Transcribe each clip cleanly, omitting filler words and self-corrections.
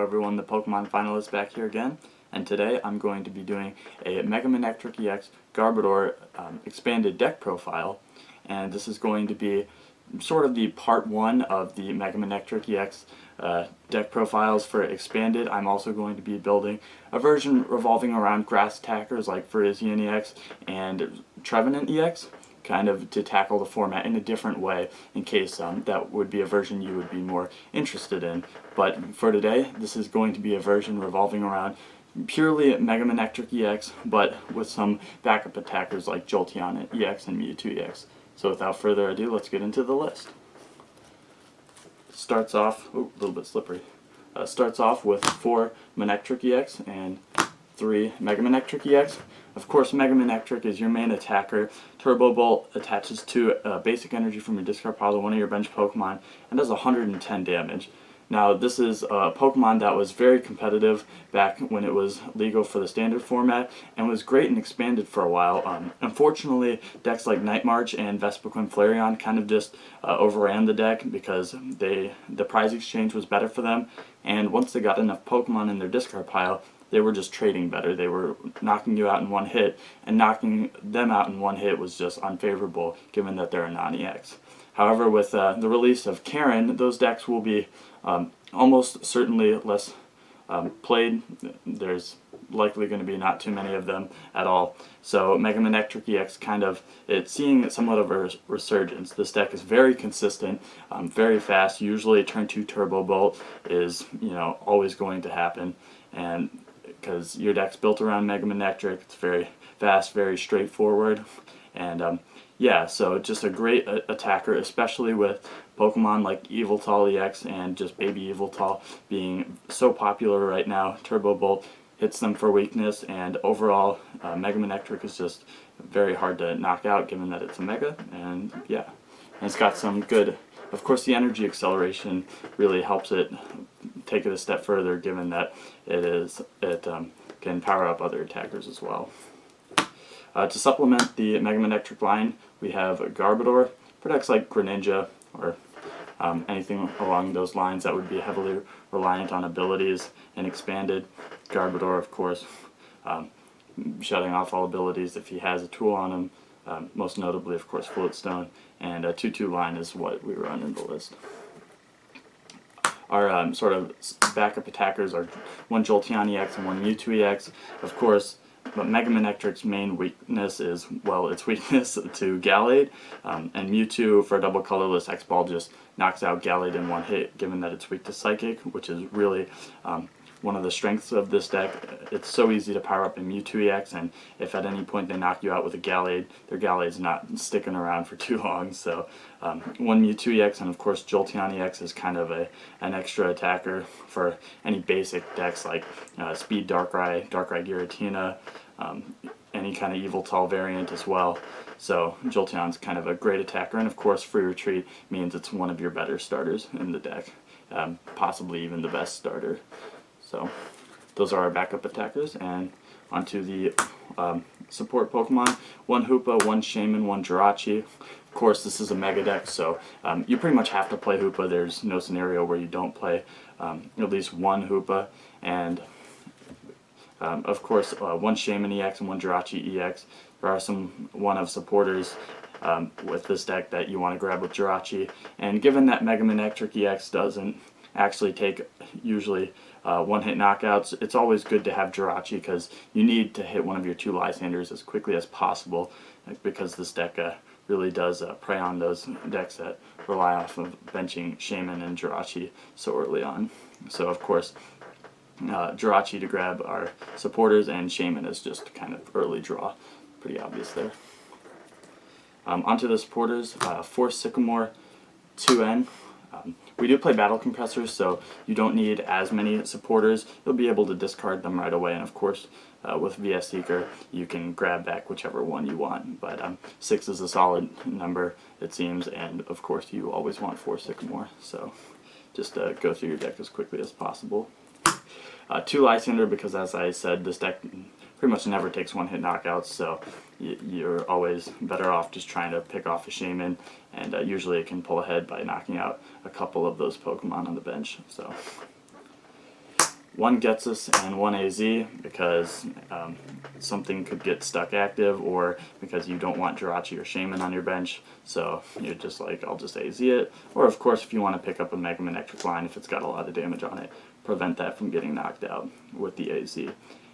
everyone, the Pokemon finalist back here again, and today I'm going to be doing a Mega Manectric EX Garbodor expanded deck profile, and this is going to be sort of the part 1 of the Mega Manectric EX deck profiles for expanded. I'm also going to be building a version revolving around grass attackers like Virizion EX and Trevenant EX, kind of to tackle the format in a different way in case that would be a version you would be more interested in. But for today, this is going to be a version revolving around purely Mega Manectric EX, but with some backup attackers like Jolteon EX and Mewtwo EX. So without further ado, let's get into the list. Starts off, a little bit slippery. Starts off with 4 Manectric EX and 3 Mega Manectric EX. Of course, Mega Manectric is your main attacker. Turbo Bolt attaches to basic energy from your discard pile to one of your bench Pokemon and does 110 damage. Now, this is a Pokemon that was very competitive back when it was legal for the standard format and was great and expanded for a while. Unfortunately, decks like Night March and Vespiquen Flareon kind of just overran the deck because the prize exchange was better for them, and once they got enough Pokemon in their discard pile, they were just trading better. They were knocking you out in one hit, and knocking them out in one hit was just unfavorable given that they're a non-EX. However, with the release of Karen, those decks will be almost certainly less played. There's likely going to be not too many of them at all. So Mega Manectric EX it's seeing somewhat of a resurgence. This deck is very consistent, very fast. Usually turn 2 Turbo Bolt is always going to happen, and because your deck's built around Mega Manectric, it's very fast, very straightforward, and yeah, so just a great attacker, especially with Pokemon like Yveltal EX and just Baby Yveltal being so popular right now. Turbo Bolt hits them for weakness, and overall Mega Manectric is just very hard to knock out given that it's a Mega, and yeah. And it's got some good, of course the energy acceleration really helps it take it a step further given that it can power up other attackers as well. To supplement the Mega Manectric line, we have Garbodor for decks like Greninja or anything along those lines that would be heavily reliant on abilities and expanded. Garbodor, of course, shutting off all abilities if he has a tool on him, most notably, of course, Floatstone, and a 2-2 line is what we run in the list. Our sort of backup attackers are 1 Jolteon EX and 1 Mewtwo EX. Of course, but Mega Manectric's main weakness is, well, its weakness to Gallade, and Mewtwo for a double colorless X-Ball just knocks out Gallade in one hit, given that it's weak to Psychic, which is really one of the strengths of this deck. It's so easy to power up in Mewtwo EX, and if at any point they knock you out with a Gallade, their Gallade's not sticking around for too long. So 1 Mewtwo EX, and of course Jolteon EX is kind of an extra attacker for any basic decks like Speed Darkrai Giratina, any kind of Yveltal variant as well. So Jolteon's kind of a great attacker, and of course Free Retreat means it's one of your better starters in the deck, possibly even the best starter. So those are our backup attackers, and onto the support Pokemon. 1 Hoopa, 1 Shaman, 1 Jirachi. Of course, this is a Mega deck, so you pretty much have to play Hoopa. There's no scenario where you don't play at least 1 Hoopa, and of course 1 Shaman EX and 1 Jirachi EX. There are some one-of supporters with this deck that you want to grab with Jirachi, and given that Mega Manectric EX doesn't actually take usually one-hit knockouts, it's always good to have Jirachi because you need to hit one of your 2 Lysanders as quickly as possible, because this deck really does prey on those decks that rely off of benching Shaman and Jirachi so early on. So of course Jirachi to grab our supporters, and Shaman is just kind of early draw, pretty obvious there. Onto the supporters, 4 Sycamore, 2N. We do play Battle Compressors, so you don't need as many supporters. You'll be able to discard them right away, and of course with VS Seeker you can grab back whichever one you want, but 6 is a solid number, it seems, and of course you always want 4 Sycamore, so just go through your deck as quickly as possible. 2 Lysander, because as I said, this deck pretty much never takes one-hit knockouts, so you're always better off just trying to pick off a Shaman, and usually it can pull ahead by knocking out a couple of those Pokemon on the bench. So one Getsus and one AZ because something could get stuck active, or because you don't want Jirachi or Shaman on your bench, so you're just like, I'll just AZ it. Or of course, if you want to pick up a Mega Manectric line, if it's got a lot of damage on it, prevent that from getting knocked out with the AZ.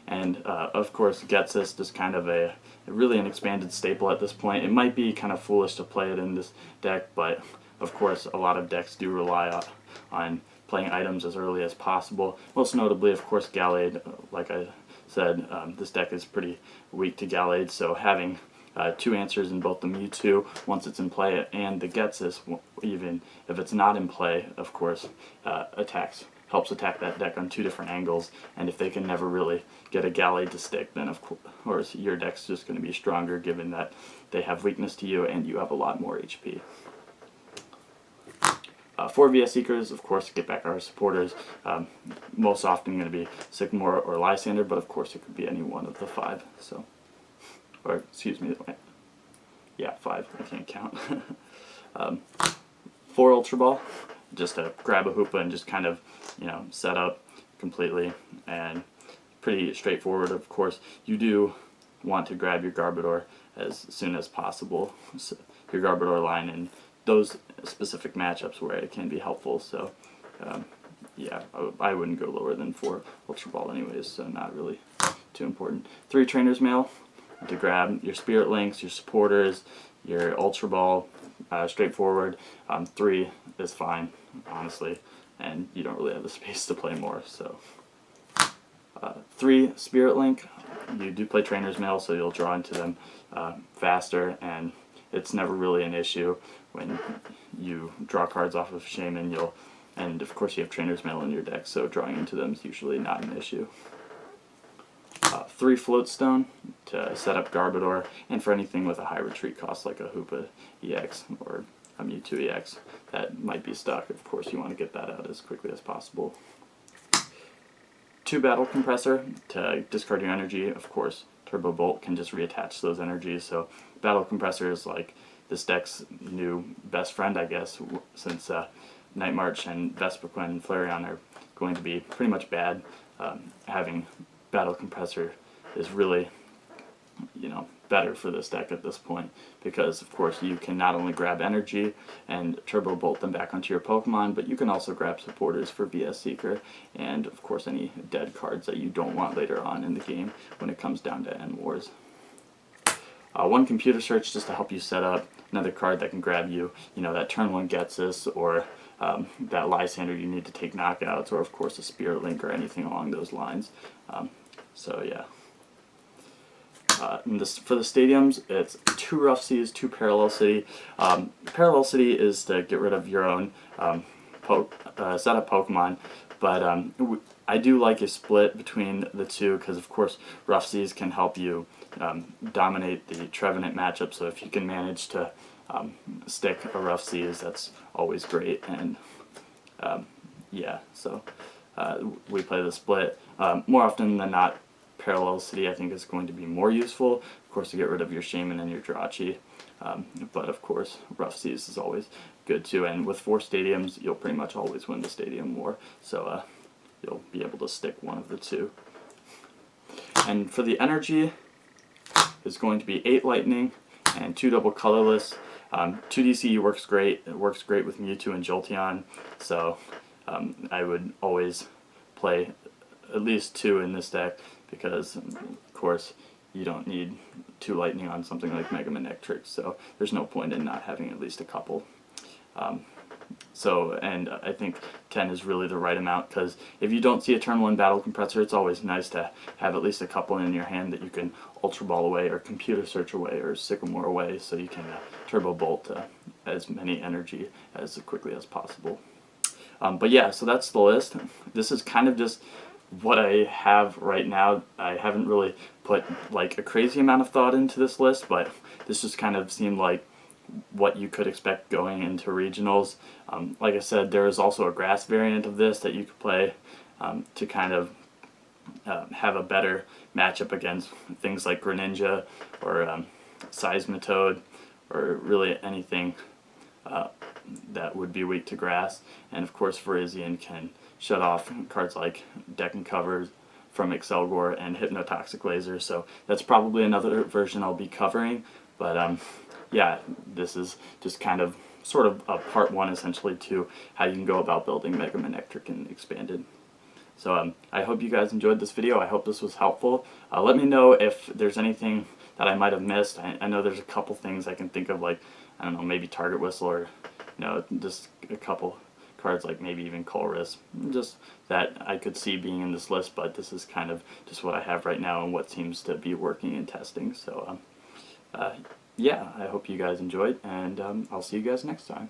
And of course, Getsus is kind of really an expanded staple at this point. It might be kind of foolish to play it in this deck, but of course, a lot of decks do rely on playing items as early as possible. Most notably, of course, Gallade. Like I said, this deck is pretty weak to Gallade, so having two answers in both the Mewtwo once it's in play and the Getsus, even if it's not in play, of course, helps attack that deck on two different angles. And if they can never really get a Gallade to stick, then of course your deck's just going to be stronger, given that they have weakness to you and you have a lot more HP. For VS Seekers, of course, get back our supporters. Most often going to be Sycamore or Lysander, but of course it could be any one of the 5. So, or excuse me, yeah, 5. I can't count. 4 Ultra Ball, just to grab a Hoopa and just kind of, set up completely, and pretty straightforward. Of course, you do want to grab your Garbodor as soon as possible. So your Garbodor line in those specific matchups where it can be helpful. So yeah, I wouldn't go lower than 4 Ultra Ball anyways, so not really too important. 3 Trainer's Mail to grab your Spirit Links, your supporters, your Ultra Ball, straightforward. 3 is fine, honestly, and you don't really have the space to play more. So 3 Spirit Link, you do play Trainer's Mail, so you'll draw into them faster, and it's never really an issue when you draw cards off of Shaman. And of course you have Trainer's Mail in your deck, so drawing into them is usually not an issue. 3 Floatstone to set up Garbodor, and for anything with a high retreat cost like a Hoopa EX or a Mewtwo EX that might be stuck, of course you want to get that out as quickly as possible. 2 Battle Compressor to discard your energy. Of course, Turbo Bolt can just reattach those energies, so Battle Compressor is like this deck's new best friend, I guess, since Night March and Vespiquen and Flareon are going to be pretty much bad. Having Battle Compressor is really, better for this deck at this point, because of course you can not only grab energy and Turbo Bolt them back onto your Pokemon, but you can also grab supporters for VS Seeker, and of course any dead cards that you don't want later on in the game when it comes down to End Wars. 1 Computer Search just to help you set up another card that can grab you, that turn 1 Getsus, or that Lysander you need to take knockouts, or of course a Spirit Link or anything along those lines. So yeah. For the stadiums, it's 2 Rough Seas, 2 Parallel City. Parallel City is to get rid of your own set of Pokemon, but I do like a split between the two, because of course Rough Seas can help you dominate the Trevenant matchup, so if you can manage to stick a Rough Seas, that's always great. And yeah, so we play the split. More often than not, Parallel City I think is going to be more useful, of course, to get rid of your Shaman and your Jirachi, but of course Rough Seas is always good too, and with 4 stadiums you'll pretty much always win the stadium war, so you'll be able to stick one of the 2. And for the energy, it's going to be 8 Lightning and 2 double colorless. 2 DC works great. It works great with Mewtwo and Jolteon, so I would always play at least 2 in this deck, because of course you don't need 2 Lightning on something like Mega Manectric, so there's no point in not having at least a couple. And I think 10 is really the right amount, because if you don't see a turn 1 Battle Compressor, it's always nice to have at least a couple in your hand that you can Ultra Ball away, or Computer Search away, or Sycamore away, so you can Turbo Bolt as many energy as quickly as possible. But yeah, so that's the list. This is kind of just what I have right now. I haven't really put like a crazy amount of thought into this list, but this just kind of seemed like what you could expect going into regionals. Like I said, there is also a grass variant of this that you could play to kind of have a better matchup against things like Greninja or Seismitoad, or really anything that would be weak to grass, and of course Virizion can shut off cards like Deck and Covers from Excelgor and Hypnotoxic Laser, so that's probably another version I'll be covering, but yeah, this is just kind of sort of a part one essentially to how you can go about building Mega Manectric and Expanded. So I hope you guys enjoyed this video. I hope this was helpful. Let me know if there's anything that I might have missed. I know there's a couple things I can think of, like, I don't know, maybe Target Whistle, or, you know, just a couple cards like maybe even Colress, just that I could see being in this list, but this is kind of just what I have right now and what seems to be working in testing. So yeah, I hope you guys enjoyed, and I'll see you guys next time.